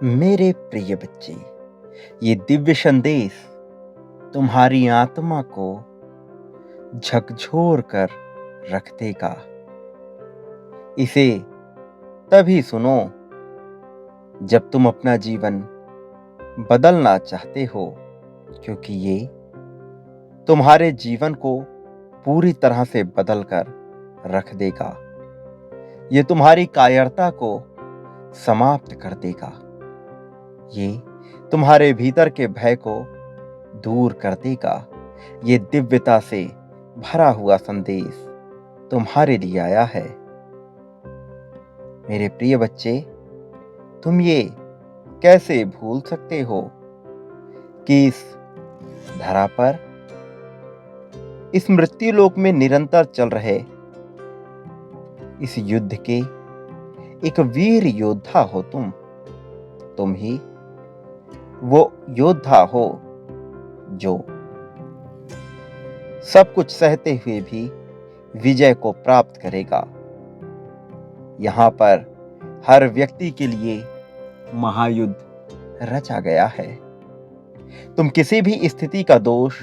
मेरे प्रिय बच्चे, ये दिव्य संदेश तुम्हारी आत्मा को झकझोर कर रख देगा। इसे तभी सुनो जब तुम अपना जीवन बदलना चाहते हो, क्योंकि ये तुम्हारे जीवन को पूरी तरह से बदल कर रख देगा। ये तुम्हारी कायरता को समाप्त कर देगा। ये तुम्हारे भीतर के भय को दूर कर देगा। ये दिव्यता से भरा हुआ संदेश तुम्हारे लिए आया है। मेरे प्रिय बच्चे, तुम ये कैसे भूल सकते हो कि इस धरा पर, इस मृत्यु लोक में निरंतर चल रहे इस युद्ध के एक वीर योद्धा हो तुम ही वो योद्धा हो जो सब कुछ सहते हुए भी विजय को प्राप्त करेगा। यहां पर हर व्यक्ति के लिए महायुद्ध रचा गया है। तुम किसी भी स्थिति का दोष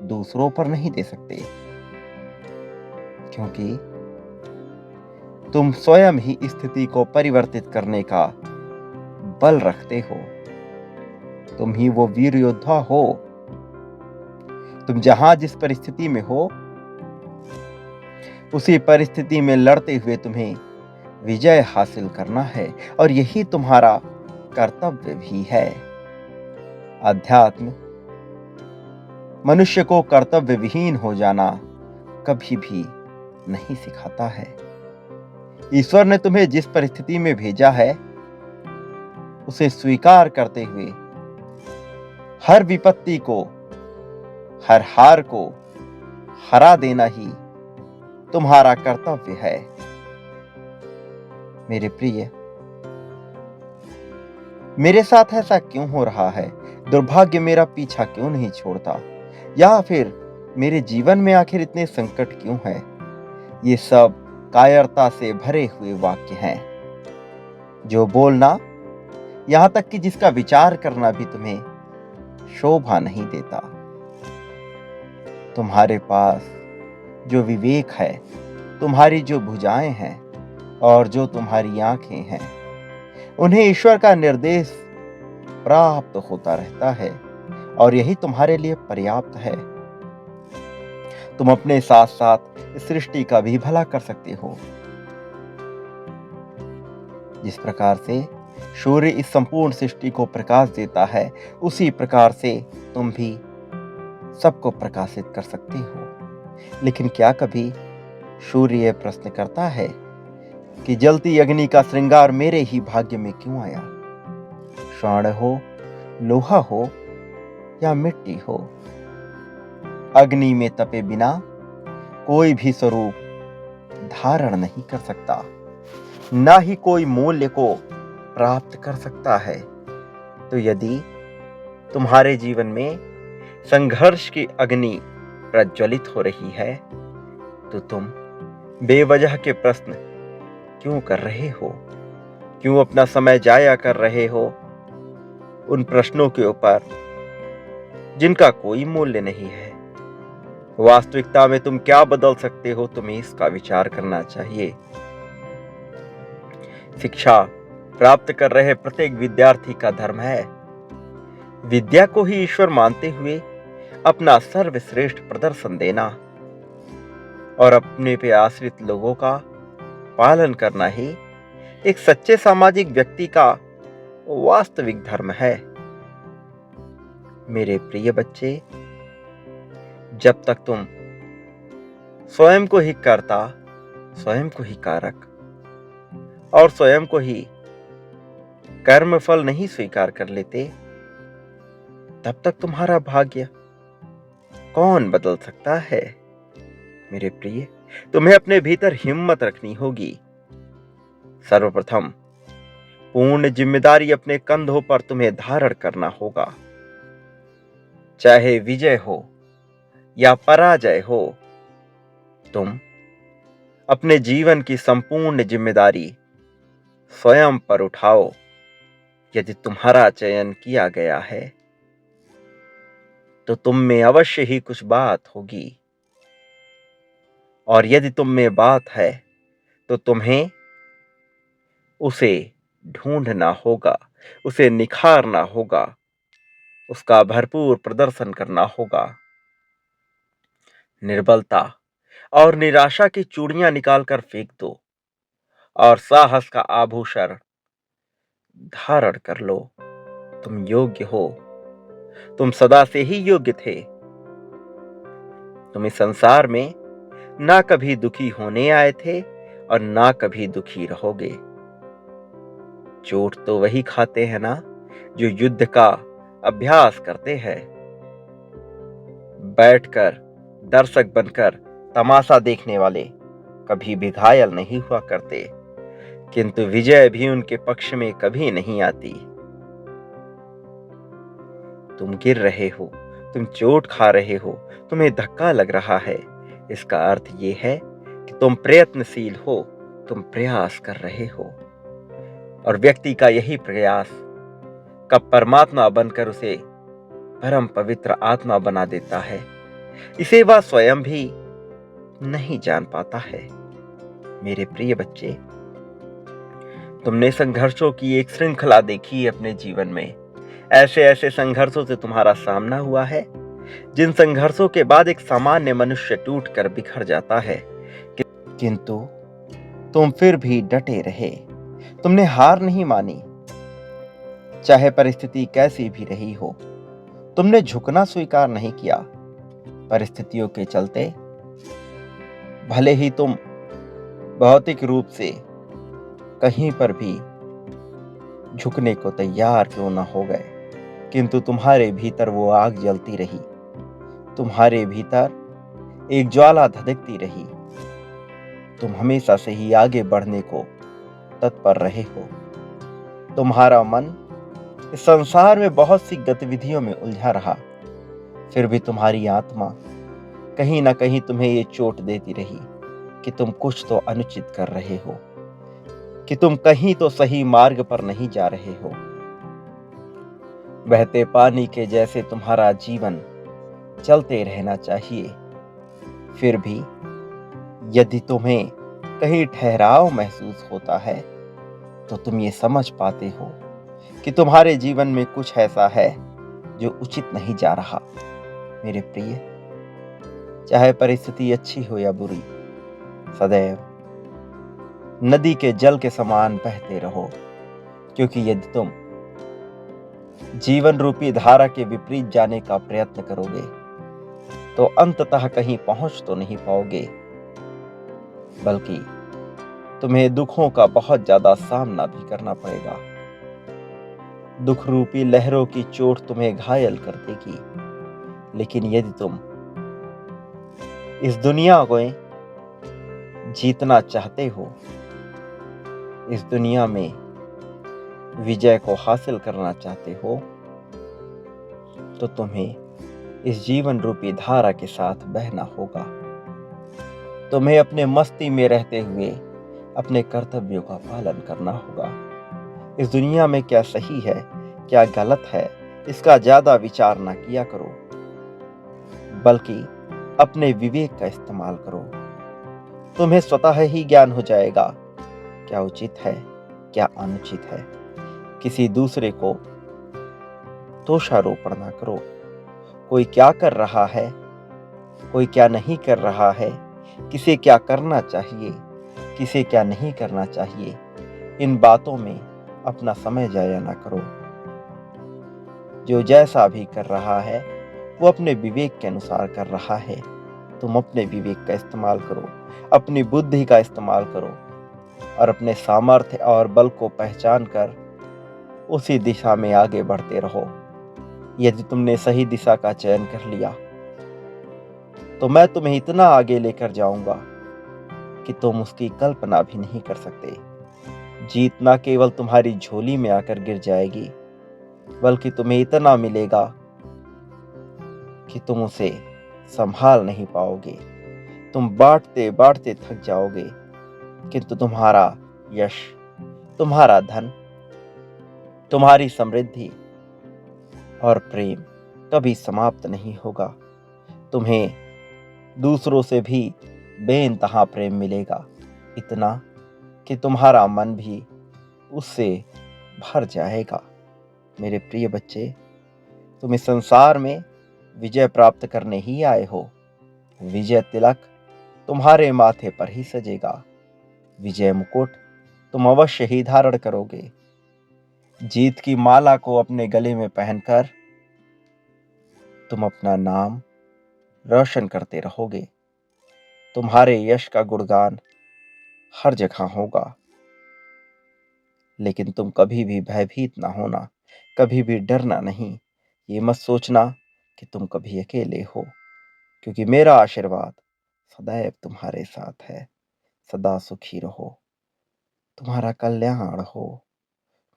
दूसरों पर नहीं दे सकते, क्योंकि तुम स्वयं ही स्थिति को परिवर्तित करने का बल रखते हो। तुम ही वो वीर योद्धा हो। तुम जहां जिस परिस्थिति में हो, उसी परिस्थिति में लड़ते हुए तुम्हें विजय हासिल करना है, और यही तुम्हारा कर्तव्य भी है। अध्यात्म मनुष्य को कर्तव्य विहीन हो जाना कभी भी नहीं सिखाता है। ईश्वर ने तुम्हें जिस परिस्थिति में भेजा है, उसे स्वीकार करते हुए हर विपत्ति को, हर हार को हरा देना ही तुम्हारा कर्तव्य है। मेरे प्रिय, मेरे साथ ऐसा क्यों हो रहा है? दुर्भाग्य मेरा पीछा क्यों नहीं छोड़ता? या फिर मेरे जीवन में आखिर इतने संकट क्यों है? ये सब कायरता से भरे हुए वाक्य हैं, जो बोलना, यहां तक कि जिसका विचार करना भी तुम्हें शोभा नहीं देता। तुम्हारे पास जो विवेक है, तुम्हारी जो भुजाएं हैं और जो तुम्हारी आंखें हैं, उन्हें ईश्वर का निर्देश प्राप्त होता रहता है, और यही तुम्हारे लिए पर्याप्त है। तुम अपने साथ साथ इस सृष्टि का भी भला कर सकते हो। जिस प्रकार से सूर्य इस संपूर्ण सृष्टि को प्रकाश देता है, उसी प्रकार से तुम भी सबको प्रकाशित कर सकते हो। लेकिन क्या कभी सूर्य यह प्रश्न करता है कि जलती अग्नि का श्रृंगार मेरे ही भाग्य में क्यों आया? स्वर्ण हो, लोहा हो या मिट्टी हो, अग्नि में तपे बिना कोई भी स्वरूप धारण नहीं कर सकता, ना ही कोई मूल्य को प्राप्त कर सकता है। तो यदि तुम्हारे जीवन में संघर्ष की अग्नि प्रज्वलित हो रही है, तो तुम बेवजह के प्रश्न क्यों कर रहे हो? क्यों अपना समय जाया कर रहे हो उन प्रश्नों के ऊपर जिनका कोई मूल्य नहीं है? वास्तविकता में तुम क्या बदल सकते हो, तुम्हें इसका विचार करना चाहिए। शिक्षा प्राप्त कर रहे प्रत्येक विद्यार्थी का धर्म है विद्या को ही ईश्वर मानते हुए अपना सर्वश्रेष्ठ प्रदर्शन देना, और अपने पे आश्रित लोगों का पालन करना ही एक सच्चे सामाजिक व्यक्ति का वास्तविक धर्म है। मेरे प्रिय बच्चे, जब तक तुम स्वयं को ही कर्ता, स्वयं को ही कारक और स्वयं को ही कर्मफल नहीं स्वीकार कर लेते, तब तक तुम्हारा भाग्य कौन बदल सकता है? मेरे प्रिय, तुम्हें अपने भीतर हिम्मत रखनी होगी। सर्वप्रथम पूर्ण जिम्मेदारी अपने कंधों पर तुम्हें धारण करना होगा। चाहे विजय हो या पराजय हो, तुम अपने जीवन की संपूर्ण जिम्मेदारी स्वयं पर उठाओ। यदि तुम्हारा चयन किया गया है तो तुम में अवश्य ही कुछ बात होगी, और यदि तुम में बात है तो तुम्हें उसे ढूंढना होगा, उसे निखारना होगा, उसका भरपूर प्रदर्शन करना होगा। निर्बलता और निराशा की चूड़ियां निकालकर फेंक दो और साहस का आभूषण धारण कर लो। तुम योग्य हो, तुम सदा से ही योग्य थे। तुम इस संसार में ना कभी दुखी होने आए थे और ना कभी दुखी रहोगे। चोट तो वही खाते हैं ना जो युद्ध का अभ्यास करते हैं। बैठकर दर्शक बनकर तमाशा देखने वाले कभी भी घायल नहीं हुआ करते, किंतु विजय भी उनके पक्ष में कभी नहीं आती। तुम गिर रहे हो, तुम चोट खा रहे हो, तुम्हें धक्का लग रहा है, इसका अर्थ ये है कि तुम प्रयत्नशील हो, तुम प्रयास कर रहे हो। और व्यक्ति का यही प्रयास कब परमात्मा बनकर उसे परम पवित्र आत्मा बना देता है, इसे वह स्वयं भी नहीं जान पाता है। मेरे प्रिय बच्चे, तुमने संघर्षों की एक श्रृंखला देखी है अपने जीवन में। ऐसे ऐसे संघर्षों से तुम्हारा सामना हुआ है जिन संघर्षों के बाद एक सामान्य मनुष्य टूटकर बिखर जाता है, किंतु तुम फिर भी डटे रहे। तुमने हार नहीं मानी, चाहे परिस्थिति कैसी भी रही हो। तुमने झुकना स्वीकार नहीं किया। परिस्थितियों के चलते भले ही तुम भौतिक रूप से कहीं पर भी झुकने को तैयार क्यों न हो गए, किंतु तुम्हारे भीतर वो आग जलती रही, तुम्हारे भीतर एक ज्वाला धधकती रही। तुम हमेशा से ही आगे बढ़ने को तत्पर रहे हो। तुम्हारा मन इस संसार में बहुत सी गतिविधियों में उलझा रहा, फिर भी तुम्हारी आत्मा कहीं ना कहीं तुम्हें ये चोट देती रही कि तुम कुछ तो अनुचित कर रहे हो, कि तुम कहीं तो सही मार्ग पर नहीं जा रहे हो। बहते पानी के जैसे तुम्हारा जीवन चलते रहना चाहिए। फिर भी यदि तुम्हें कहीं ठहराव महसूस होता है तो तुम ये समझ पाते हो कि तुम्हारे जीवन में कुछ ऐसा है जो उचित नहीं जा रहा। मेरे प्रिय, चाहे परिस्थिति अच्छी हो या बुरी, सदैव नदी के जल के समान बहते रहो, क्योंकि यदि तुम जीवन रूपी धारा के विपरीत जाने का प्रयत्न करोगे तो अंततः कहीं पहुंच तो नहीं पाओगे, बल्कि तुम्हें दुखों का बहुत ज्यादा सामना भी करना पड़ेगा। दुख रूपी लहरों की चोट तुम्हें घायल कर देगी, लेकिन यदि तुम इस दुनिया को जीतना चाहते हो, इस दुनिया में विजय को हासिल करना चाहते हो, तो तुम्हें इस जीवन रूपी धारा के साथ बहना होगा। तुम्हें अपने मस्ती में रहते हुए अपने कर्तव्यों का पालन करना होगा। इस दुनिया में क्या सही है, क्या गलत है, इसका ज्यादा विचार ना किया करो, बल्कि अपने विवेक का इस्तेमाल करो। तुम्हें स्वतः ही ज्ञान हो जाएगा क्या उचित है, क्या अनुचित है। किसी दूसरे को दोषारोपण ना करो। कोई क्या कर रहा है, कोई क्या नहीं कर रहा है, किसे क्या करना चाहिए, किसे क्या नहीं करना चाहिए, इन बातों में अपना समय जाया ना करो। जो जैसा भी कर रहा है वो अपने विवेक के अनुसार कर रहा है। तुम अपने विवेक का इस्तेमाल करो, अपनी बुद्धि का इस्तेमाल करो और अपने सामर्थ्य और बल को पहचान कर उसी दिशा में आगे बढ़ते रहो। यदि तुमने सही दिशा का चयन कर लिया तो मैं तुम्हें इतना आगे लेकर जाऊंगा कि तुम उसकी कल्पना भी नहीं कर सकते। जीत ना केवल तुम्हारी झोली में आकर गिर जाएगी, बल्कि तुम्हें इतना मिलेगा कि तुम उसे संभाल नहीं पाओगे। तुम बांटते बांटते थक जाओगे, किंतु तुम्हारा यश, तुम्हारा धन तुम्हारी समृद्धि और प्रेम कभी समाप्त नहीं होगा। तुम्हें दूसरों से भी बेइंतहा प्रेम मिलेगा, इतना कि तुम्हारा मन भी उससे भर जाएगा। मेरे प्रिय बच्चे, तुम इस संसार में विजय प्राप्त करने ही आए हो। विजय तिलक तुम्हारे माथे पर ही सजेगा। विजय मुकुट तुम अवश्य ही धारण करोगे। जीत की माला को अपने गले में पहनकर तुम अपना नाम रोशन करते रहोगे। तुम्हारे यश का गुणगान हर जगह होगा। लेकिन तुम कभी भी भयभीत ना होना, कभी भी डरना नहीं। ये मत सोचना कि तुम कभी अकेले हो, क्योंकि मेरा आशीर्वाद सदैव तुम्हारे साथ है। सदा सुखी रहो, तुम्हारा कल्याण हो।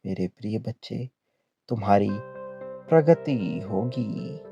मेरे प्रिय बच्चे, तुम्हारी प्रगति होगी।